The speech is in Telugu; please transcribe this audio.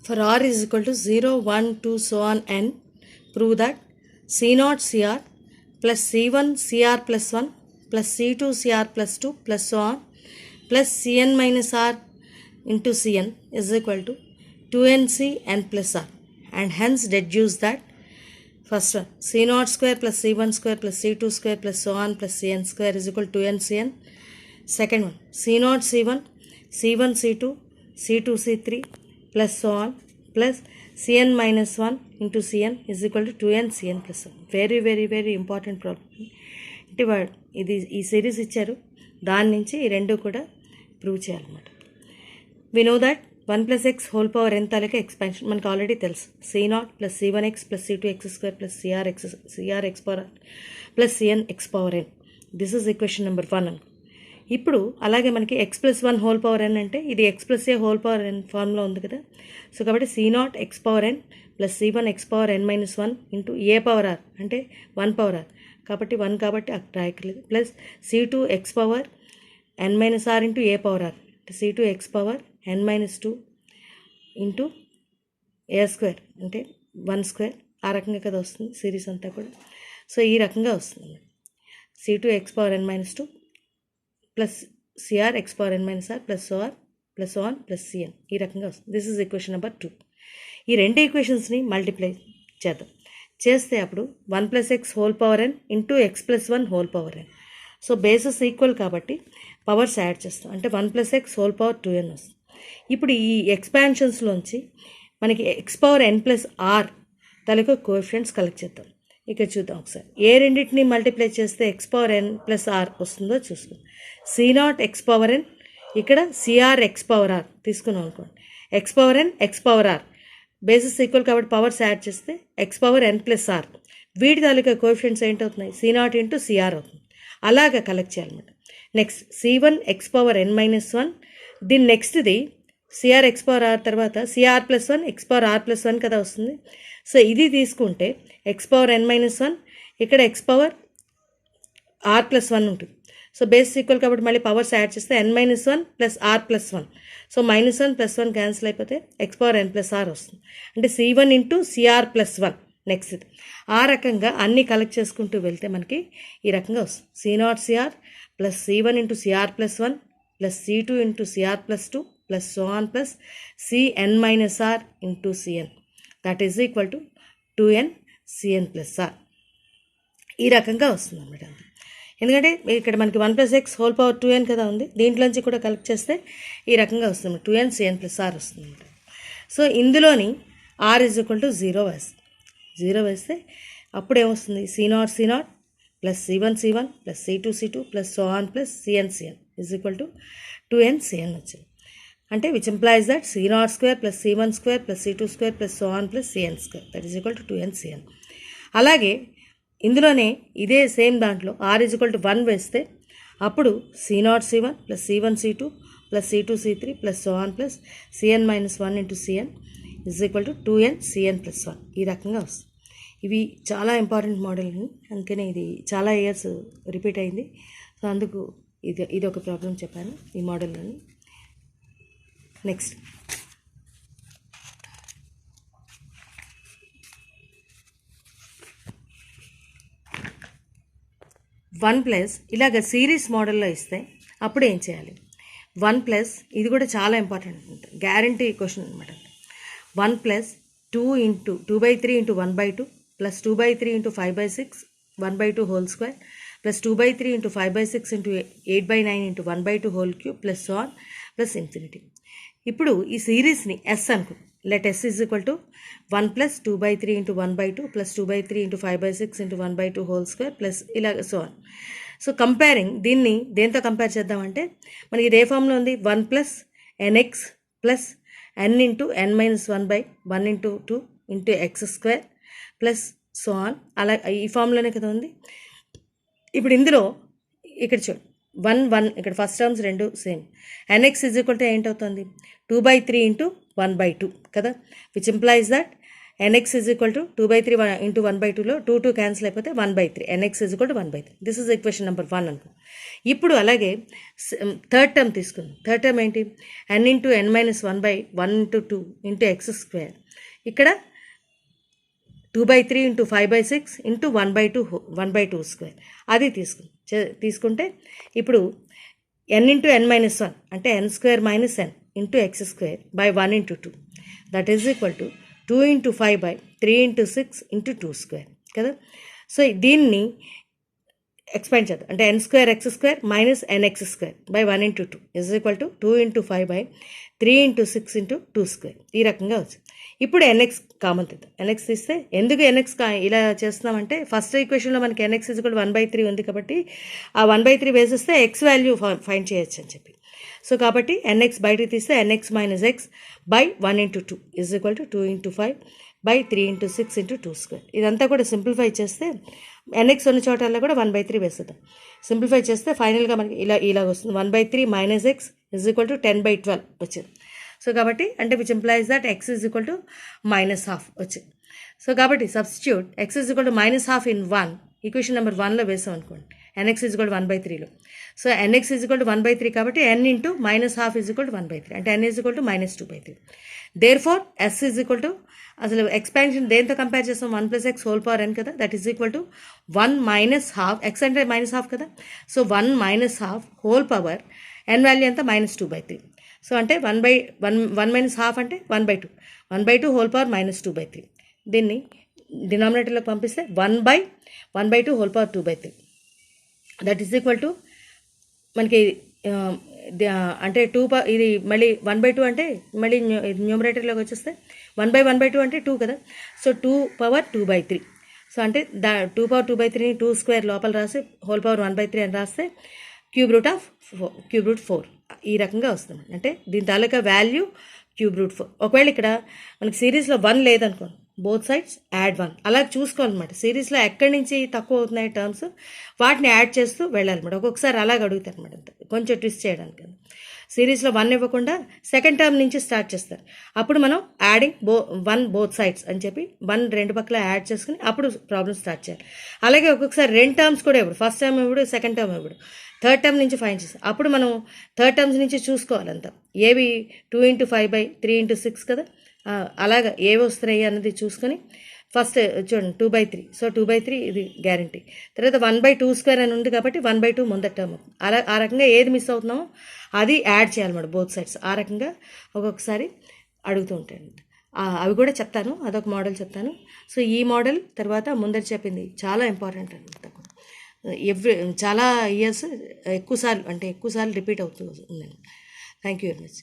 For r is equal to 0, 1, 2, so on n, prove that C0 CR plus C1 CR plus 1 plus C2 CR plus 2 plus so on plus Cn minus r into Cn is equal to 2nC n plus r, and hence deduce that first one C0 square plus C1 square plus C2 square plus so on plus Cn square is equal to 2nCn. Second one C0 C1 C1 C2 C2 C3 plus so on plus Cn minus 1 into Cn is equal to 2n Cn plus 1. Very very very important problem. అంటే వాడు ఈ సిరీస్ ఇచ్చారు, దాని నుంచి ఈ రెండు కూడా ప్రూవ్ చేయాలన్నమాట. We know that 1 plus x whole power n తాలూకా ఎక్స్పాన్షన్ మనకు ఆల్రెడీ తెలుసు. C0 plus C1x plus C2x square plus CRx power r plus Cnx power n. This is equation number 1 అనుకో. ఇప్పుడు అలాగే మనకి x plus 1 whole power n అంటే ఇది x plus a whole power n formula ఉంది కదా. సో కాబట్టి C0 x power n plus C1 x power n minus 1 into a power r అంటే 1 పవర్ r కాబట్టి 1 కాబట్టి అక్కడ రాయట్లేదు, plus C2 x power n minus r into a power r అంటే C2 x power n minus 2 into a square అంటే 1 స్క్వేర్. ఆ రకంగా కదా వస్తుంది సిరీస్ అంతా కూడా. సో ఈ రకంగా వస్తుంది C2 x power n minus 2 plus CR x power n minus r plus OR plus ON plus CN ఈ రకంగా వస్తుంది. This is equation number 2. ఈ రెండు ఈక్వేషన్స్ని మల్టిప్లై చేద్దాం. చేస్తే అప్పుడు 1 plus x whole power n into x plus 1 whole power n. So bases equal కాబట్టి పవర్స్ యాడ్ చేస్తాం, అంటే 1 plus x whole power 2n వస్తుంది. ఇప్పుడు ఈ ఎక్స్పాన్షన్స్లోంచి మనకి x power n plus r తాలూకా కోఎఫిషియంట్స్ కలెక్ట్ చేద్దాం. ఇక్కడ చూద్దాం ఒకసారి. ఏ రెండింటిని మల్టిప్లై చేస్తే x power n plus r వస్తుందో చూసుకుందాం. C0 x పవర్ n, ఇక్కడ CR x పవర్ r తీసుకున్నాం అనుకోండి. x power n x power r basis equal కాబట్టి పవర్స్ యాడ్ చేస్తే x power n plus r. వీటి తాలూకా కోఎఫిషియంట్స్ ఏంటవుతున్నాయి? C0 ఇంటూ CR అవుతుంది. అలాగా కలెక్ట్ చేయాలన్నమాట. Next C1 x power n minus 1, దీని నెక్స్ట్ది CR x పవర్ r తర్వాత CR plus 1 x power r plus 1 కదా వస్తుంది. సో ఇది తీసుకుంటే x పవర్ n మైనస్ 1, ఇక్కడ x పవర్ r ప్లస్ 1 ఉంటుంది. సో బేస్ ఈక్వల్ కాబట్టి మళ్ళీ పవర్స్ యాడ్ చేస్తే n minus 1 plus r plus 1. So minus 1 plus 1 cancel అయిపోతే x power n plus r వస్తుంది. అంటే C1 into CR plus 1 next. ఆ రకంగా అన్నీ కలెక్ట్ చేసుకుంటూ వెళ్తే మనకి ఈ రకంగా వస్తుంది. C0 CR plus C1 into CR plus 1 plus C2 into CR plus 2 plus so on plus Cn minus r into Cn that is equal to 2n Cn plus r. ఈ రకంగా వస్తుంది అన్నమాట. ఎందుకంటే ఇక్కడ మనకి 1 plus x whole power 2n కదా ఉంది, దీంట్లోంచి కూడా కలెక్ట్ చేస్తే ఈ రకంగా వస్తుంది, 2n Cn ప్లస్ r వస్తుంది. సో ఇందులోని r ఈజ్ ఈక్వల్ టు 0 వేస్తే అప్పుడు ఏమొస్తుంది? C0 C0 plus C1 C1 plus C2 C2 plus so on plus Cn is equal to 2n Cn వచ్చింది. అంటే which implies that C0 square plus C1 square plus C2 square plus so on plus Cn square that is equal to 2n Cn. అలాగే ఇందులోనే ఇదే సేమ్ దాంట్లో r ఈజ్ ఈక్వల్ టు 1 వేస్తే అప్పుడు C0 C1 plus C1 C2 plus C2 C3 plus so on plus Cn minus 1 into Cn is equal to 2n Cn plus 1. ఈ రకంగా వస్తుంది. ఇవి చాలా ఇంపార్టెంట్ మోడల్, అందుకనే ఇది చాలా ఇయర్స్ రిపీట్ అయింది. సో అందుకు ఇది ఒక ప్రాబ్లం చెప్పాను ఈ మోడల్లోని. నెక్స్ట్ 1 ప్లస్ ఇలాగ సిరీస్ మోడల్లో ఇస్తే అప్పుడు ఏం చేయాలి? 1 ప్లస్ ఇది కూడా చాలా ఇంపార్టెంట్ ఉంటుంది, గ్యారంటీ క్వశ్చన్ అనమాట. 1 plus 2/3 into 1/2 plus 2/3 into 5/6 1/2 whole square plus 2/3 into 5/6 into 8/9 into 1/2 whole cube plus so on plus infinity. ఇప్పుడు ఈ సిరీస్ని ఎస్ అనుకో. Let S is equal to 1 plus 2/3 into 1/2 plus 2/3 into 5/6 into 1/2 whole square plus ఇలా సో ఆన్. సో కంపేరింగ్ దీన్ని దేంతో కంపేర్ చేద్దామంటే మనకి ఇదే ఫామ్లో ఉంది. 1 plus nx plus n into n minus 1/1 into 2 into x square plus so on. అలా ఈ ఫామ్లోనే కదా ఉంది. ఇప్పుడు ఇందులో ఇక్కడ చూడు 1 ఇక్కడ ఫస్ట్ టర్మ్స్ రెండు same. nx is equal to ఏంటవుతుంది? 2/3 ఇంటూ 1/2 కదా, which implies that n x is equal to 2/3 into 1/2లో 2 క్యాన్సిల్ అయిపోతే 1/3 n x is equal to 1/3. This is equation number 1 అనుకో. ఇప్పుడు అలాగే థర్డ్ టర్మ్ తీసుకుందాం. థర్డ్ టర్మ్ ఏంటి? n into n minus 1/1 into 2 into x square. ఇక్కడ 2/3 ఇంటూ 5/6 ఇంటూ 1/2 స్క్వేర్ అది తీసుకుంటే ఇప్పుడు n ఇంటూ n మైనస్ 1 అంటే n square minus n into x square by 1 into 2 that is equal to 2 into 5/3 into 6 into 2 square కదా. సో దీన్ని ఎక్స్పాండ్ చేద్దాం. అంటే n square X square minus nx square by 1 into 2 is equal to 2 into 5/3 into 6 into 2 square ఈ రకంగా వచ్చింది. ఇప్పుడు nx కామన్ తీద్దాం. nx తీస్తే ఎందుకు nx ఇలా చేస్తున్నామంటే ఫస్ట్ ఈక్వేషన్లో మనకి nx ఈజ్ ఈక్వల్ 1/3 ఉంది కాబట్టి ఆ 1/3 వేసేస్తే x వాల్యూ ఫైండ్ చేయొచ్చు అని చెప్పి. సో కాబట్టి nx బయటకు తీస్తే nx minus x by 1 into 2 is equal to 2 into 5/3 into 6 into 2 square. ఇదంతా కూడా సింప్లిఫై చేస్తే nx ఉన్న చోటల్లో కూడా 1/3 వేసేద్దాం. సింప్లిఫై చేస్తే ఫైనల్గా మనకి ఇలా వస్తుంది. 1/3 minus x is equal to 10/12 వచ్చింది. సో కాబట్టి అంటే which implies that x is equal to -12 వచ్చింది. సో కాబట్టి substitute x is equal to -12 in 1 equation number 1లో వేసాం అనుకోండి. nx ఈజ్ ఈక్వల్ టు 1/3లో. So nx is equal to 1/3 కాబట్టి n into -12 is equal to 1/3 అంటే n is equal to -2/3. Therefore s is equal to అసలు ఎక్స్పాన్షన్ దేంతో కంపేర్ చేస్తాం 1 + x హోల్ పవర్ n కదా. That is equal to 1 - ½ x అంటే -12 కదా. So 1 - ½ whole power n value ఎంత -2/3. సో అంటే 1 - ½ అంటే 1/2 1/2 హోల్ పవర్ -2/3. దీన్ని డినామినేటర్లోకి పంపిస్తే 1/2 whole power 2/3 that is equal to మనకి అంటే ఇది మళ్ళీ 1/2 అంటే మళ్ళీ న్యూమరేటర్లోకి వచ్చేస్తే 1/1/2 అంటే 2 కదా. So 2 power 2/3. సో అంటే 2 పవర్ 2/3ని 2 స్క్వేర్ లోపల రాసి హోల్ పవర్ 1/3 అని రాస్తే క్యూబ్ రూట్ 4 ఈ రకంగా వస్తుంది. అంటే దీని తాలూకా వాల్యూ క్యూబ్ రూట్ 4. ఒకవేళ ఇక్కడ మనకి సిరీస్లో 1 లేదనుకోండి బోత్ సైడ్స్ యాడ్ 1 అలా చూసుకోవాలన్నమాట. సిరీస్లో ఎక్కడి నుంచి తక్కువ అవుతున్నాయి టర్మ్స్ వాటిని యాడ్ చేస్తూ వెళ్ళాలన్నమాట. ఒక్కొక్కసారి అలాగ అడుగుతారు అనమాట కొంచెం ట్విస్ట్ చేయడానికి. సిరీస్లో 1 ఇవ్వకుండా సెకండ్ టర్మ్ నుంచి స్టార్ట్ చేస్తారు. అప్పుడు మనం యాడింగ్ 1 బోత్ సైడ్స్ అని చెప్పి 1 రెండు పక్కల యాడ్ చేసుకుని అప్పుడు ప్రాబ్లమ్ స్టార్ట్ చేయాలి. అలాగే ఒక్కొక్కసారి 2 టర్మ్స్ కూడా ఇవ్వడు. ఫస్ట్ టర్మ్ ఇవ్వడు, సెకండ్ టర్మ్ ఇవ్వడు, థర్డ్ టర్మ్ నుంచి ఫైండ్ చేస్తాం. అప్పుడు మనం థర్డ్ టర్మ్స్ నుంచి చూసుకోవాలంతా. ఏవి 2 ఇంటూ 5/3 ఇంటూ 6 కదా. అలాగా ఏవి వస్తున్నాయి అన్నది చూసుకొని ఫస్ట్ చూడండి 2/3. సో 2/3 ఇది గ్యారంటీ. తర్వాత 1/2 స్క్వేర్ అని ఉంది కాబట్టి 1/2 ముందర టర్మ్. ఆ రకంగా ఏది మిస్ అవుతున్నామో అది యాడ్ చేయాలన్నమాట బోత్ సైడ్స్. ఆ రకంగా ఒక్కొక్కసారి అడుగుతూ ఉంటాయండి. అవి కూడా చెప్తాను, అదొక మోడల్ చెప్తాను. సో ఈ మోడల్ తర్వాత ముందర చెప్పింది చాలా ఇంపార్టెంట్ అనమాట. చాలా ఇయర్స్ ఎక్కువసార్లు రిపీట్ అవుతూ ఉందండి. Thank you very much.